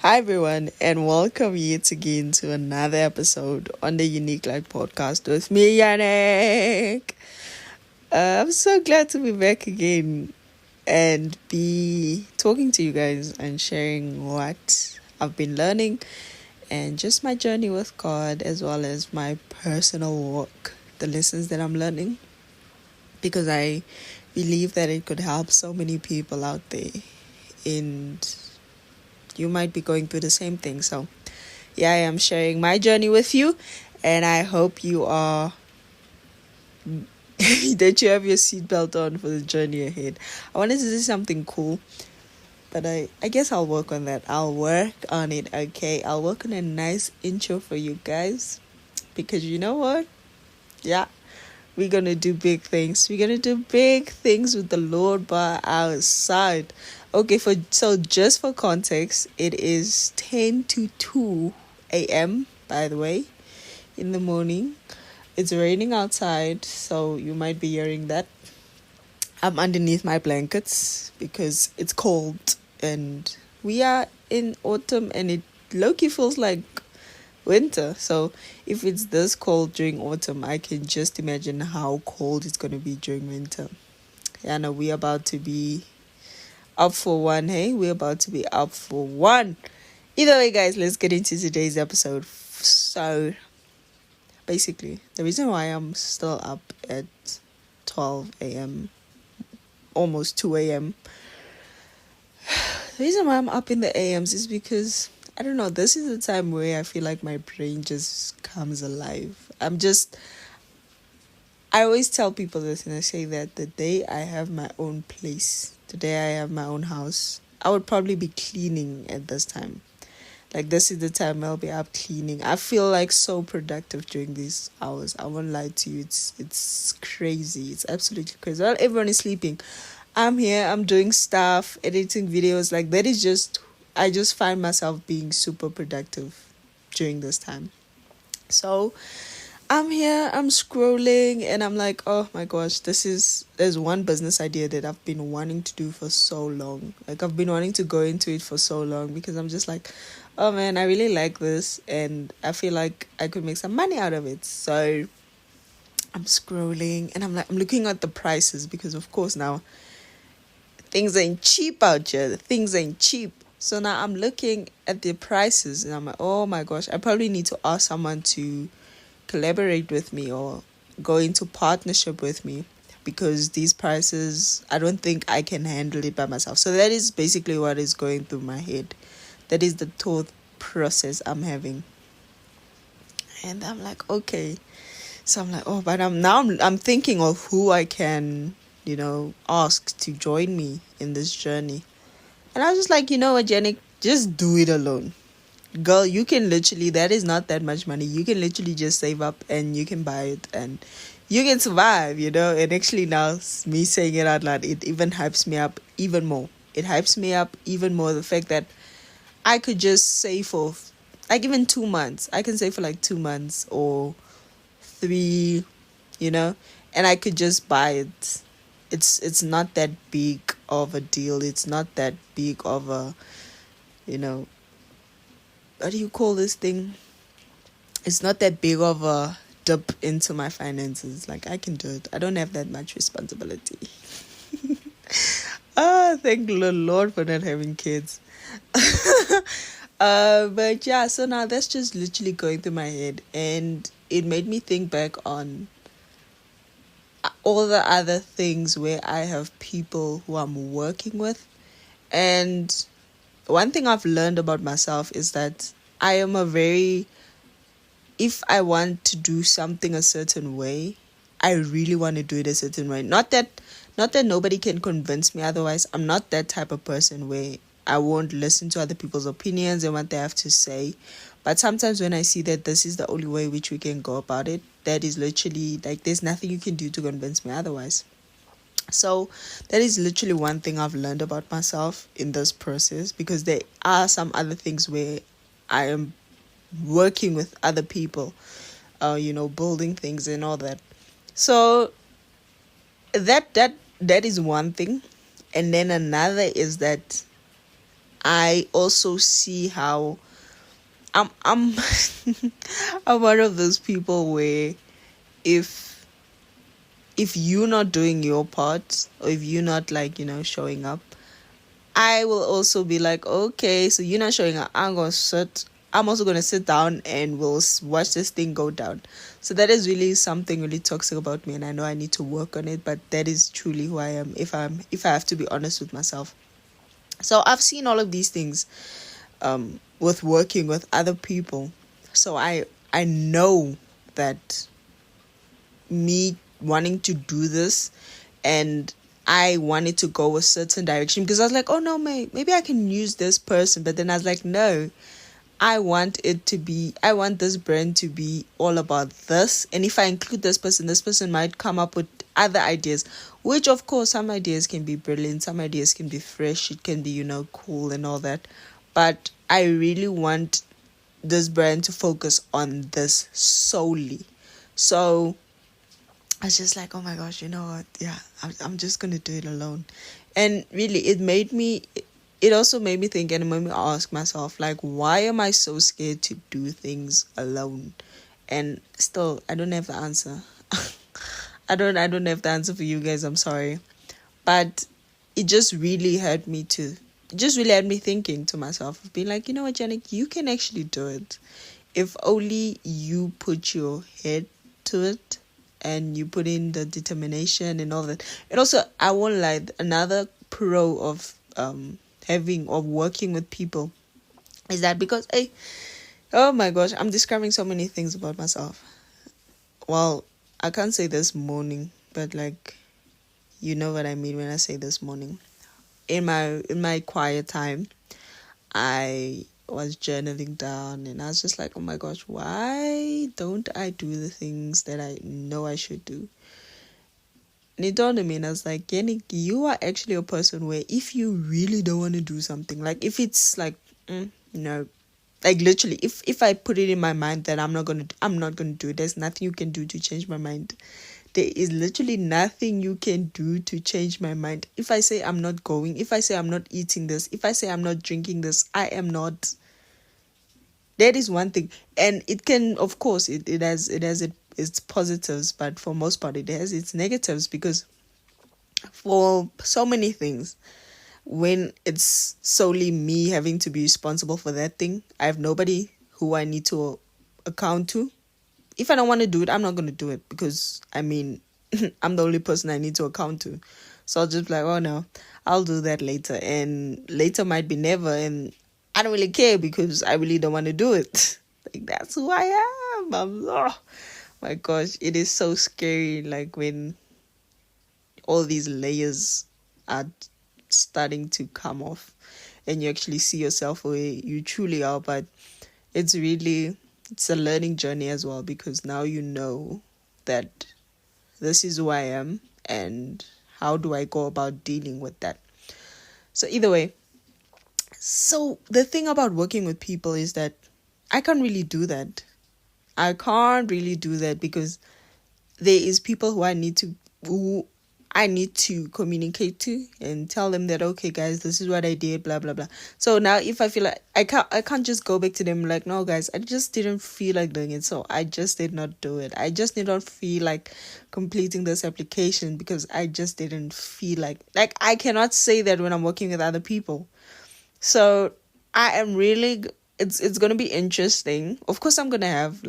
Hi, everyone, and welcome yet again to another episode on the Unique Life podcast with me, Yannick. I'm so glad to be back again and be talking to you guys and sharing what I've been learning and just my journey with God as well as my personal walk, the lessons that I'm learning, because I believe that it could help so many people out there, and you might be going through the same thing. So yeah, I am sharing my journey with you, and I hope you are that you have your seatbelt on for the journey ahead. I wanted to say something cool, but I guess I'll work on that. I'll work on it, okay? I'll work on a nice intro for you guys, because you know what? Yeah, we're gonna do big things. We're gonna do big things with the Lord by our side. Okay, so just for context, it is 10 to 2 a.m., by the way, in the morning. It's raining outside, so you might be hearing that. I'm underneath my blankets because it's cold and we are in autumn and it low-key feels like winter. So if it's this cold during autumn, I can just imagine how cold it's going to be during winter. Yeah, no, we're about to be up for one, hey? We're about to be up for one. Either way, guys, let's get into today's episode. So basically, the reason why I'm still up at 12 a.m., almost 2 a.m., the reason why I'm up in the a.m.s is because, I don't know, this is the time where I feel like my brain just comes alive. I always tell people this, and I say that the day I have my own place, the day I have my own house, I would probably be cleaning at this time. Like, this is the time I'll be up cleaning. I feel like so productive during these hours. I won't lie to you. It's crazy. It's absolutely crazy. While everyone is sleeping, I'm here. I'm doing stuff, editing videos. Like, that is just, I just find myself being super productive during this time. So I'm here, I'm scrolling, and I'm like, oh my gosh, there's one business idea that I've been wanting to do for so long. Like, I've been wanting to go into it for so long because I'm just like, oh man, I really like this, and I feel like I could make some money out of it. So I'm scrolling, and I'm looking at the prices because, of course, now things ain't cheap out here. Things ain't cheap. So now I'm looking at the prices, and I'm like, oh my gosh, I probably need to ask someone to collaborate with me or go into partnership with me, because these prices, I don't think I can handle it by myself. So that is basically what is going through my head. That is the thought process I'm having. And I'm like, okay. So I'm like, oh, but I'm thinking of who I can, ask to join me in this journey. And I was just like, you know what, Jenny, just do it alone. Girl, you can literally, that is not that much money. You can literally just save up and you can buy it and you can survive, And actually now, me saying it out loud, it even hypes me up even more. It hypes me up even more, the fact that I could just save for, like, even 2 months. I can save for like 2 months or 3, and I could just buy it. It's not that big of a deal. It's not that big of a, what do you call this thing? It's not that big of a dip into my finances. Like, I can do it. I don't have that much responsibility. Thank the Lord for not having kids. But yeah, so now that's just literally going through my head, and it made me think back on all the other things where I have people who I'm working with. And one thing I've learned about myself is that I am if I want to do something a certain way, I really want to do it a certain way. Not that nobody can convince me otherwise. I'm not that type of person where I won't listen to other people's opinions and what they have to say. But sometimes when I see that this is the only way which we can go about it, that is literally, like, there's nothing you can do to convince me otherwise. So that is literally one thing I've learned about myself in this process, because there are some other things where I am working with other people, building things and all that. So that is one thing. And then another is that I also see how I'm I'm one of those people where if if you're not doing your part, or if you're not like, showing up, I will also be like, okay, so you're not showing up. I'm also gonna sit down and we'll watch this thing go down. So that is really something really toxic about me, and I know I need to work on it. But that is truly who I am. If I have to be honest with myself. So I've seen all of these things, with working with other people. So I know that me wanting to do this, and I wanted to go a certain direction because I was like, oh no, maybe I can use this person. But then I was like, no, I want this brand to be all about this. And if I include this person might come up with other ideas, which of course some ideas can be brilliant, some ideas can be fresh, it can be, cool and all that. But I really want this brand to focus on this solely. So I was just like, oh my gosh, you know what? Yeah, I'm just going to do it alone. And really, it also made me think, and it made me ask myself, like, why am I so scared to do things alone? And still, I don't have the answer. I don't have the answer for you guys. I'm sorry. But it just really it just really had me thinking to myself, being like, you know what, Janik, you can actually do it. If only you put your head to it and you put in the determination and all that. And also, I won't lie, another pro of having or working with people is that because, hey, oh my gosh, I'm describing so many things about myself. Well, I can't say this morning, but like, you know what I mean when I say this morning. In my quiet time, I was journaling down, and I was just like, oh my gosh, why don't I do the things that I know I should do? And it dawned on me, and I was like, Yannick, you are actually a person where if you really don't want to do something, like if it's like, no, like literally, if I put it in my mind that I'm not gonna do it, there's nothing you can do to change my mind. There is literally nothing you can do to change my mind. If I say I'm not going, if I say I'm not eating this, if I say I'm not drinking this, I am not. That is one thing. And it can, of course, it has its positives, but for most part it has its negatives, because for so many things, when it's solely me having to be responsible for that thing, I have nobody who I need to account to. If I don't want to do it, I'm not going to do it, because I mean, I'm the only person I need to account to. So I'll just be like, oh no, I'll do that later. And later might be never. And I don't really care, because I really don't want to do it. Like, that's who I am. Oh my gosh, it is so scary. Like when all these layers are starting to come off and you actually see yourself where you truly are. But it's a learning journey as well, because now you know that this is who I am and how do I go about dealing with that. So either way, so the thing about working with people is that I can't really do that. I can't really do that because there is people who I need to communicate to and tell them that, okay guys, this is what I did, blah blah blah. So now if I feel like I can't just go back to them like, no guys, I just didn't feel like doing it, so I just did not do it. I just did not feel like completing this application because I just didn't feel like I cannot say that when I'm working with other people. So I am really, it's going to be interesting. Of course I'm going to have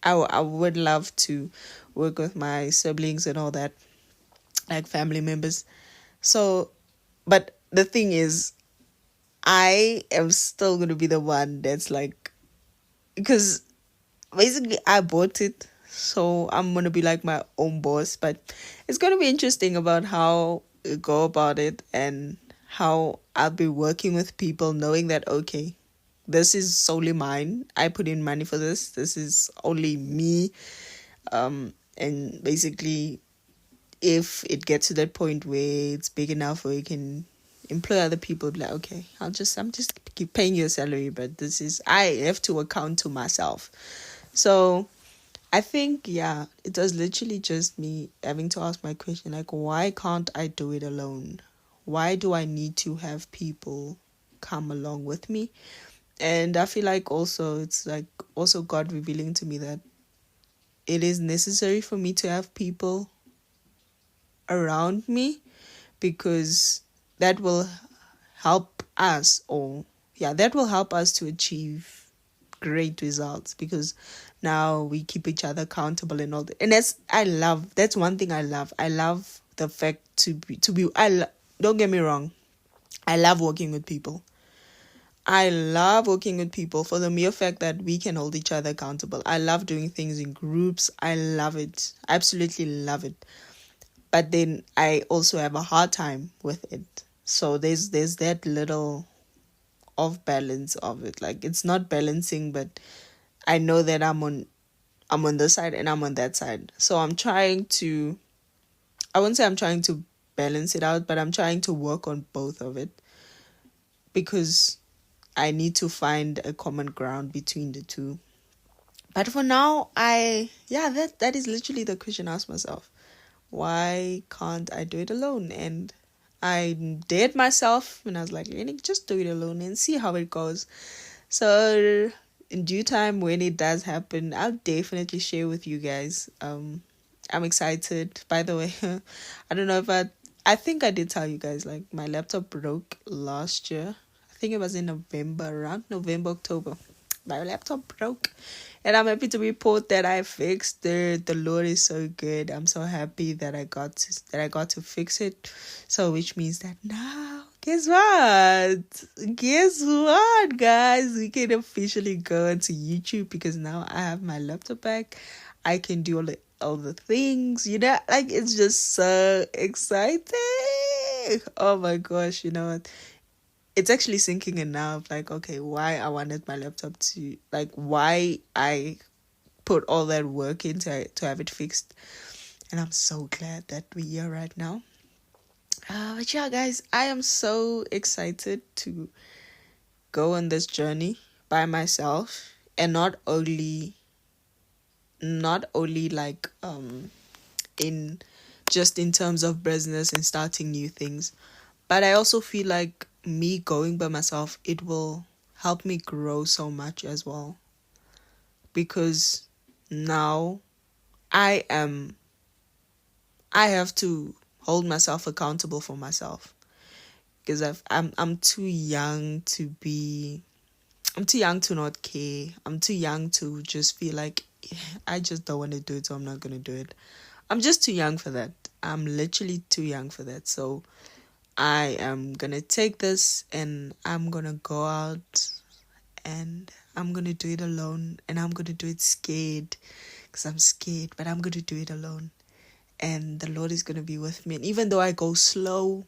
I would love to work with my siblings and all that, like family members. So, but the thing is, I am still going to be the one that's like, because basically I bought it. So I'm going to be like my own boss. But it's going to be interesting about how we go about it and how I'll be working with people, knowing that, okay, this is solely mine. I put in money for this. This is only me. And basically, if it gets to that point where it's big enough where you can employ other people, be like, okay, I'm just keep paying your salary, but I have to account to myself. So I think, yeah, it was literally just me having to ask my question, like, why can't I do it alone? why do I need to have people come along with me? And I feel like also it's like also God revealing to me that it is necessary for me to have people around me, because that will help us, that will help us to achieve great results, because now we keep each other accountable and all that. And that's one thing I love the fact don't get me wrong, I love working with people. I love working with people for the mere fact that we can hold each other accountable. I love doing things in groups. I love it. I absolutely love it. But then I also have a hard time with it. So there's that little off balance of it. Like, it's not balancing, but I know that I'm on this side and I'm on that side. So I won't say I'm trying to balance it out, but I'm trying to work on both of it, because I need to find a common ground between the two. But for now, that is literally the question I asked myself. Why can't I do it alone? And I dared myself and I was like, let me just do it alone and see how it goes. So in due time, when it does happen, I'll definitely share with you guys. I'm excited. By the way, I don't know if I think I did tell you guys, like, my laptop broke last year. I think it was in November, around November, October. My laptop broke, and I'm happy to report that I fixed it. The Lord is so good. I'm so happy that I got to fix it. So, which means that now, guess what, guys? We can officially go onto YouTube, because now I have my laptop back. I can do all the things, like, it's just so exciting. Oh my gosh, you know what? It's actually sinking in now of like, okay, why I wanted my laptop to, like, why I put all that work into to have it fixed. And I'm so glad that we're here right now. But yeah, guys, I am so excited to go on this journey by myself, and not only like in terms of business and starting new things, but I also feel like me going by myself, it will help me grow so much as well, because now I have to hold myself accountable for myself, because I'm too young to not care. I'm too young to just feel like I just don't want to do it, so I'm not going to do it. I'm just too young for that. I'm literally too young for that. So I am going to take this and I'm going to go out and I'm going to do it alone, and I'm going to do it scared, because I'm scared, but I'm going to do it alone. And the Lord is going to be with me. And even though I go slow,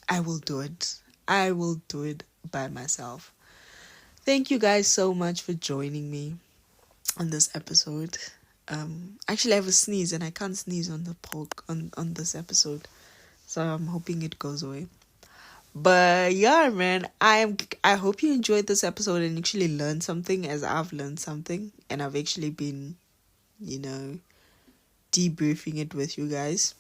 I will do it. I will do it by myself. Thank you guys so much for joining me on this episode. Actually, I have a sneeze and I can't sneeze on the on this episode, so I'm hoping it goes away. But yeah, man, I hope you enjoyed this episode and actually learned something, as I've learned something, and I've actually been, debriefing it with you guys.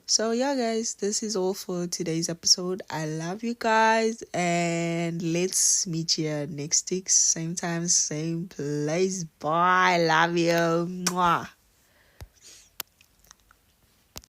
So yeah, guys, this is all for today's episode. I love you guys, and let's meet here next week, same time, same place. Bye. Love you. Mwah.